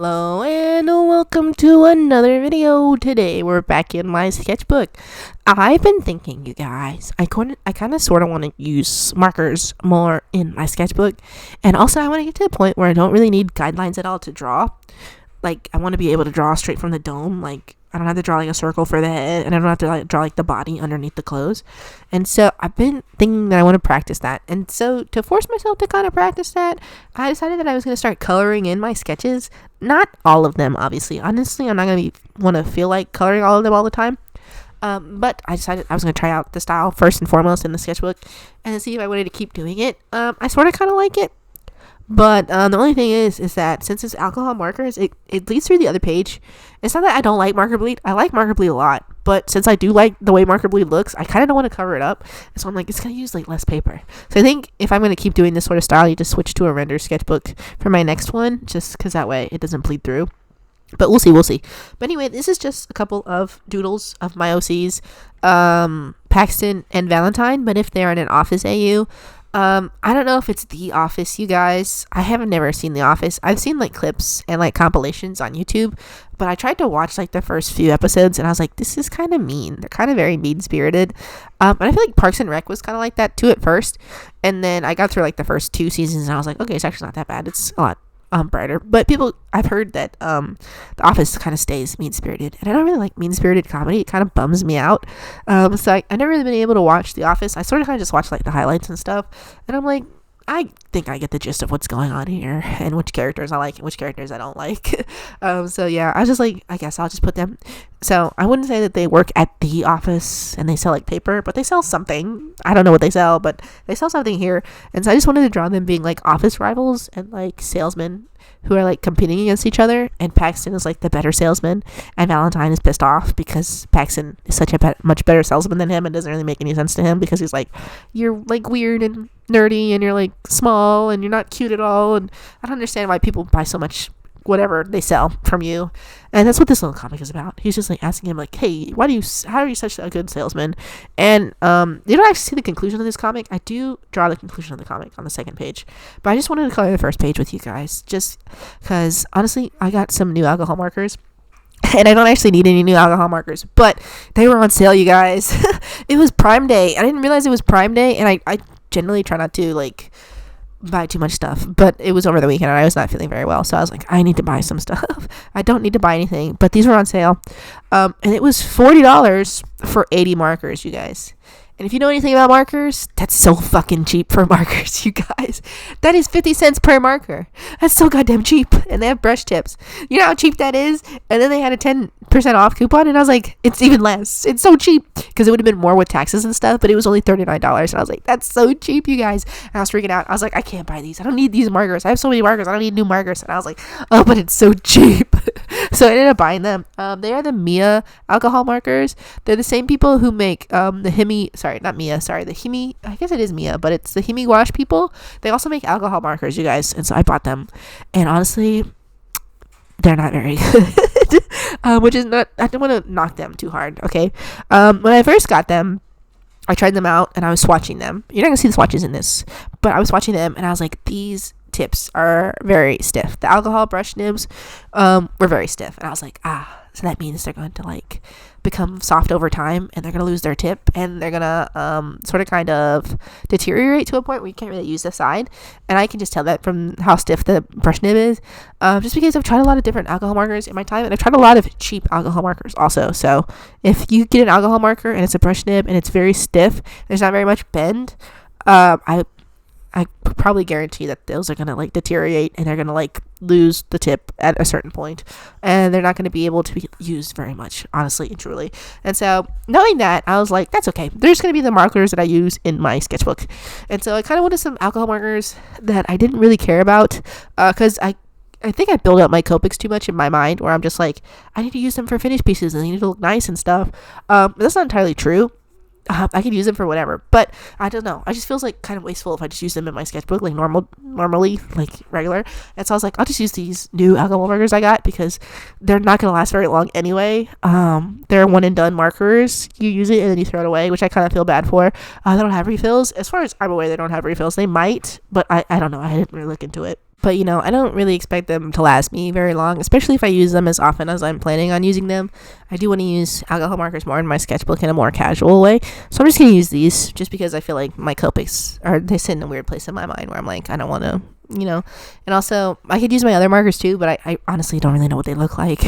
Hello and welcome to another video. Today we're back in my sketchbook. I've been thinking, you guys, I kind of sort of want to use markers more in my sketchbook, and also I want to get to a point where I don't really need guidelines at all to draw. Like, I want to be able to draw straight from the dome. Like, I don't have to draw like a circle for the head, and I don't have to draw like the body underneath the clothes. And so I've been thinking that I want to practice that. And so to force myself to kind of practice that, I decided that I was going to start coloring in my sketches. Not all of them, obviously. Honestly, I'm not going to want to feel like coloring all of them all the time. But I decided I was going to try out the style first and foremost in the sketchbook and see if I wanted to keep doing it. I sort of kind of like it. But the only thing is that since it's alcohol markers, it bleeds through the other page. It's not that I don't like marker bleed. I like marker bleed a lot. But since I do like the way marker bleed looks, I kind of don't want to cover it up. So I'm like, it's going to use like less paper. So I think if I'm going to keep doing this sort of style, you just switch to a render sketchbook for my next one. Just because that way it doesn't bleed through. But we'll see. But anyway, this is just a couple of doodles of my OCs, Paxton and Valentine. But if they're in an Office AU, I don't know if it's The Office, you guys. I haven't never seen The Office. I've seen like clips and like compilations on YouTube, but I tried to watch like the first few episodes and I was like, this is kind of mean. They're kind of very mean-spirited. And I feel like Parks and Rec was kind of like that too at first. And then I got through like the first 2 seasons and I was like, okay, it's actually not that bad. It's a lot brighter. But I've heard that The Office kind of stays mean-spirited, and I don't really like mean-spirited comedy. It kind of bums me out. So I never really been able to watch The Office. I sort of kind of just watch like the highlights and stuff, and I'm like, I think I get the gist of what's going on here and which characters I like and which characters I don't like. So yeah, I was just like, I guess I'll just put them. So I wouldn't say that they work at The Office and they sell like paper, but they sell something. I don't know what they sell, but they sell something here. And so I just wanted to draw them being like office rivals and like salesmen who are like competing against each other. And Paxton is like the better salesman, and Valentine is pissed off because Paxton is such a much better salesman than him and doesn't really make any sense to him because he's like, you're like weird and nerdy and you're like small and you're not cute at all, and I don't understand why people buy so much whatever they sell from you. And that's what this little comic is about. He's just like asking him like, hey, how are you such a good salesman? And you don't actually see the conclusion of this comic. I do draw the conclusion of the comic on the second page, but I just wanted to color the first page with you guys just because honestly I got some new alcohol markers. And I don't actually need any new alcohol markers, but they were on sale, you guys. It was Prime Day. I didn't realize it was Prime Day, and I generally try not to like buy too much stuff, but it was over the weekend and I was not feeling very well, so I was like, I need to buy some stuff. I don't need to buy anything, but these were on sale, and it was $40 for 80 markers, you guys. And if you know anything about markers, that's so fucking cheap for markers, you guys. That is 50 cents per marker. That's so goddamn cheap. And they have brush tips. You know how cheap that is? And then they had a 10% off coupon, and I was like, it's even less. It's so cheap. Because it would have been more with taxes and stuff, but it was only $39. And I was like, that's so cheap, you guys. And I was freaking out. I was like, I can't buy these. I don't need these markers. I have so many markers. I don't need new markers. And I was like, oh, but it's so cheap. So I ended up buying them. They are the Mia alcohol markers. They're the same people who make the the Himi, I guess it is Mia, but it's the Himi Wash people. They also make alcohol markers, you guys, and so I bought them, and honestly, they're not very good. Which is not, I don't want to knock them too hard, okay? When I first got them, I tried them out, and I was swatching them. You're not going to see the swatches in this, but I was swatching them, and I was like, these tips are very stiff. The alcohol brush nibs were very stiff, and I was like, so that means they're going to like become soft over time, and they're going to lose their tip, and they're going to sort of kind of deteriorate to a point where you can't really use the side. And I can just tell that from how stiff the brush nib is, just because I've tried a lot of different alcohol markers in my time, and I've tried a lot of cheap alcohol markers also. So if you get an alcohol marker and it's a brush nib and it's very stiff, there's not very much bend, I probably guarantee that those are going to like deteriorate, and they're going to like lose the tip at a certain point, and they're not going to be able to be used very much, honestly and truly. And so knowing that, I was like, that's okay. There's going to be the markers that I use in my sketchbook. And so I kind of wanted some alcohol markers that I didn't really care about, because I think I build up my Copics too much in my mind, where I'm just like, I need to use them for finished pieces and they need to look nice and stuff. That's not entirely true. I could use them for whatever, but I don't know. I just feels like kind of wasteful if I just use them in my sketchbook like normally, like regular. And so I was like, I'll just use these new alcohol markers I got because they're not going to last very long anyway. They're one and done markers. You use it and then you throw it away, which I kind of feel bad for. They don't have refills. As far as I'm aware, they don't have refills. They might, but I don't know. I didn't really look into it. But I don't really expect them to last me very long, especially if I use them as often as I'm planning on using them. I do want to use alcohol markers more in my sketchbook in a more casual way, so I'm just going to use these just because I feel like my Copics they sit in a weird place in my mind where I'm like, I don't want to, and also I could use my other markers too, but I honestly don't really know what they look like.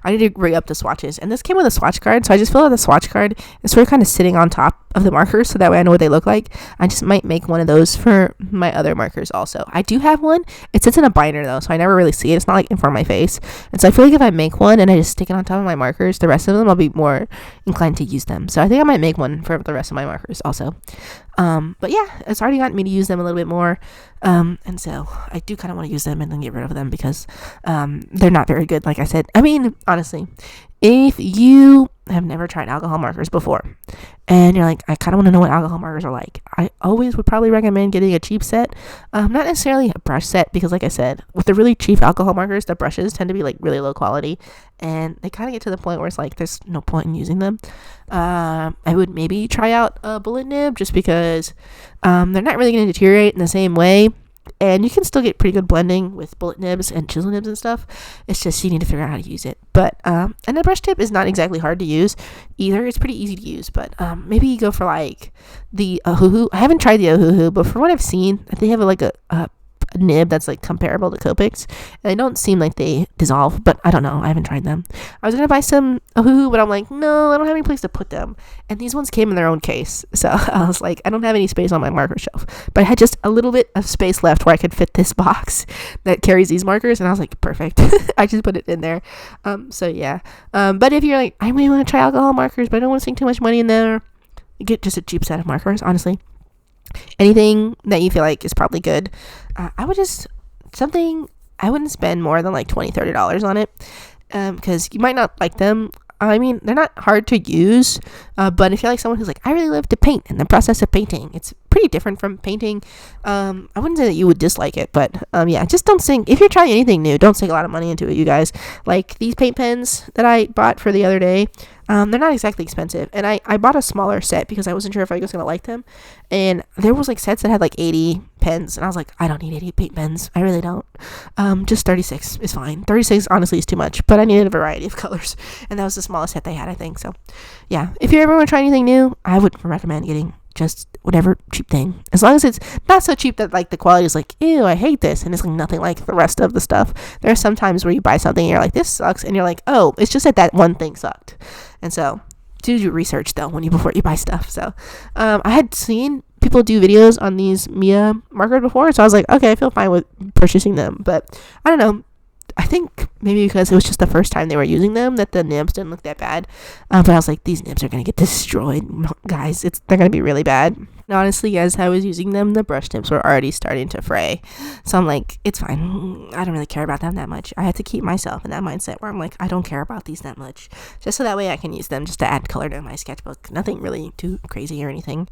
I need to rig up the swatches, and this came with a swatch card, so I just filled out the swatch card. It's sort of kind of sitting on top of the markers, so that way I know what they look like. I just might make one of those for my other markers also. I do have one. It sits in a binder though, so I never really see it. It's not like in front of my face, and so I feel like if I make one and I just stick it on top of my markers, the rest of them I'll be more inclined to use them. So I think I might make one for the rest of my markers also. But yeah, it's already gotten me to use them a little bit more, and so I do kind of want to use them and then get rid of them because they're not very good, like I said. I mean, honestly, if you have never tried alcohol markers before and you're like, I kind of want to know what alcohol markers are like, I always would probably recommend getting a cheap set, not necessarily a brush set, because like I said, with the really cheap alcohol markers, the brushes tend to be like really low quality, and they kind of get to the point where it's like there's no point in using them. I would maybe try out a bullet nib just because they're not really going to deteriorate in the same way, and you can still get pretty good blending with bullet nibs and chisel nibs and stuff. It's just you need to figure out how to use it. But and the brush tip is not exactly hard to use either. It's pretty easy to use, but maybe you go for like the Ohuhu. I haven't tried the Ohuhu, but from what I've seen, they have like a nib that's like comparable to Copics, and they don't seem like they dissolve, but I don't know, I haven't tried them. I was gonna buy some Ohuhu, but I'm like, no, I don't have any place to put them, and these ones came in their own case, so I was like, I don't have any space on my marker shelf, but I had just a little bit of space left where I could fit this box that carries these markers, and I was like, perfect. I just put it in there. So yeah, but if you're like, I really want to try alcohol markers, but I don't want to sink too much money in there, get just a cheap set of markers, honestly. Anything that you feel like is probably good. I wouldn't spend more than like $20-$30 on it, because you might not like them. I mean, they're not hard to use, but if you're like someone who's like, I really love to paint, and the process of painting, it's pretty different from painting. I wouldn't say that you would dislike it, but yeah, just don't sink. If you're trying anything new, don't sink a lot of money into it, you guys. Like these paint pens that I bought for the other day, they're not exactly expensive, and I bought a smaller set because I wasn't sure if I was going to like them, and there was like sets that had like 80 pens, and I was like, I don't need 80 paint pens, I really don't. Just 36 is fine. 36 honestly is too much, but I needed a variety of colors, and that was the smallest set they had, I think. So yeah, if you ever want to try anything new, I would recommend getting just whatever cheap thing, as long as it's not so cheap that like the quality is like, ew, I hate this, and it's like nothing like the rest of the stuff. There are some times where you buy something and you're like, this sucks, and you're like, oh, it's just that one thing sucked. And so do your research though before you buy stuff. So I had seen people do videos on these Mia markers before, so I was like, okay, I feel fine with purchasing them, but I don't know, I think maybe because it was just the first time they were using them that the nibs didn't look that bad. But I was like, these nibs are going to get destroyed, guys. They're going to be really bad. And honestly, as I was using them, the brush tips were already starting to fray. So I'm like, it's fine. I don't really care about them that much. I had to keep myself in that mindset where I'm like, I don't care about these that much. Just so that way I can use them just to add color to my sketchbook. Nothing really too crazy or anything.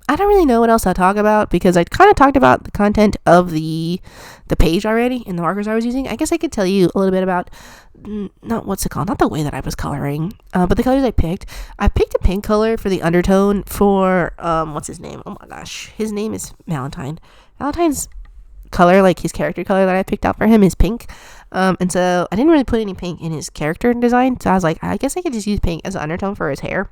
I don't really know what else to talk about because I kind of talked about the content of the page already in the markers I was using. I guess I could tell you a little bit about not the way that I was coloring, but the colors I picked. I picked a pink color for the undertone for what's his name? Oh my gosh, his name is Valentine. Valentine's color, like his character color that I picked out for him, is pink. And so I didn't really put any pink in his character design, so I was like, I guess I could just use pink as an undertone for his hair,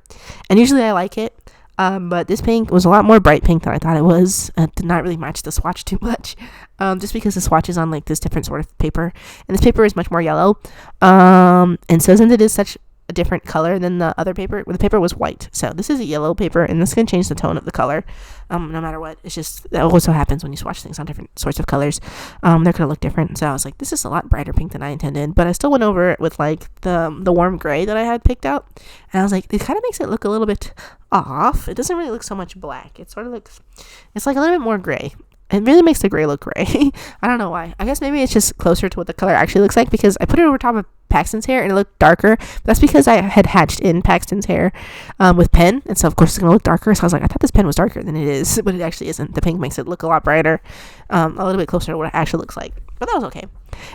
and usually I like it. But this pink was a lot more bright pink than I thought it was. It did not really match the swatch too much, just because the swatch is on like this different sort of paper, and this paper is much more yellow. And so since it is such a different color than the other paper, the paper was white, so this is a yellow paper, and this can change the tone of the color, no matter what. It's just that also happens when you swatch things on different sorts of colors. They're gonna look different. So I was like, this is a lot brighter pink than I intended, but I still went over it with like the warm gray that I had picked out, and I was like, it kind of makes it look a little bit off. It doesn't really look so much black. It sort of looks, it's like a little bit more gray. It really makes the gray look gray. I don't know why. I guess maybe it's just closer to what the color actually looks like, because I put it over top of Paxton's hair and it looked darker. But that's because I had hatched in Paxton's hair with pen, and so of course it's gonna look darker. So I was like, I thought this pen was darker than it is, but it actually isn't. The pink makes it look a lot brighter, a little bit closer to what it actually looks like. But that was okay. And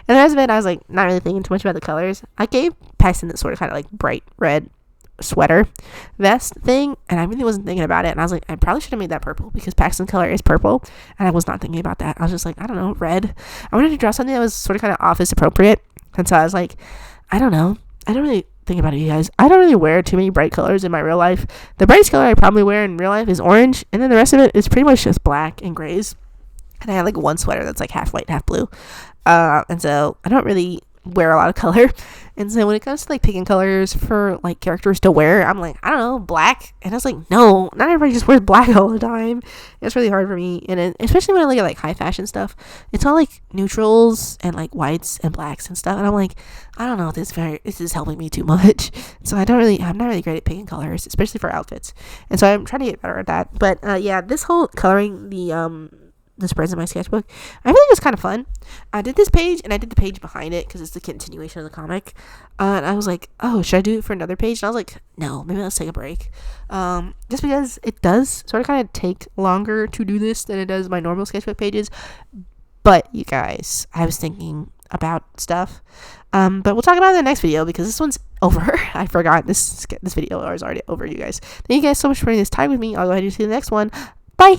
the rest of it, I was like not really thinking too much about the colors. I gave Paxton this sort of kind of like bright red sweater vest thing, and I really wasn't thinking about it, and I was like, I probably should have made that purple because Paxton's color is purple, and I was not thinking about that. I was just like, I don't know, red. I wanted to draw something that was sort of kind of office appropriate, and so I was like, I don't know. I don't really think about it, you guys. I don't really wear too many bright colors in my real life. The brightest color I probably wear in real life is orange, and then the rest of it is pretty much just black and grays. And I have like one sweater that's like half white, half blue. And so I don't really wear a lot of color. And so when it comes to like picking colors for like characters to wear, I'm like, I don't know, black. And I was like, no, not everybody just wears black all the time. It's really hard for me. And especially when I look at like high fashion stuff, it's all like neutrals and like whites and blacks and stuff. And I'm like, I don't know, this is helping me too much. So I'm not really great at picking colors, especially for outfits. And so I'm trying to get better at that. But yeah, this whole coloring the spreads in my sketchbook, I think it was kind of fun. I did this page, and I did the page behind it because it's the continuation of the comic. And I was like, oh, should I do it for another page? And I was like, no, maybe let's take a break. Just because it does sort of kind of take longer to do this than it does my normal sketchbook pages. But you guys, I was thinking about stuff. But we'll talk about it in the next video because this one's over. I forgot this video is already over, you guys. Thank you guys so much for spending this time with me. I'll go ahead and see the next one. Bye.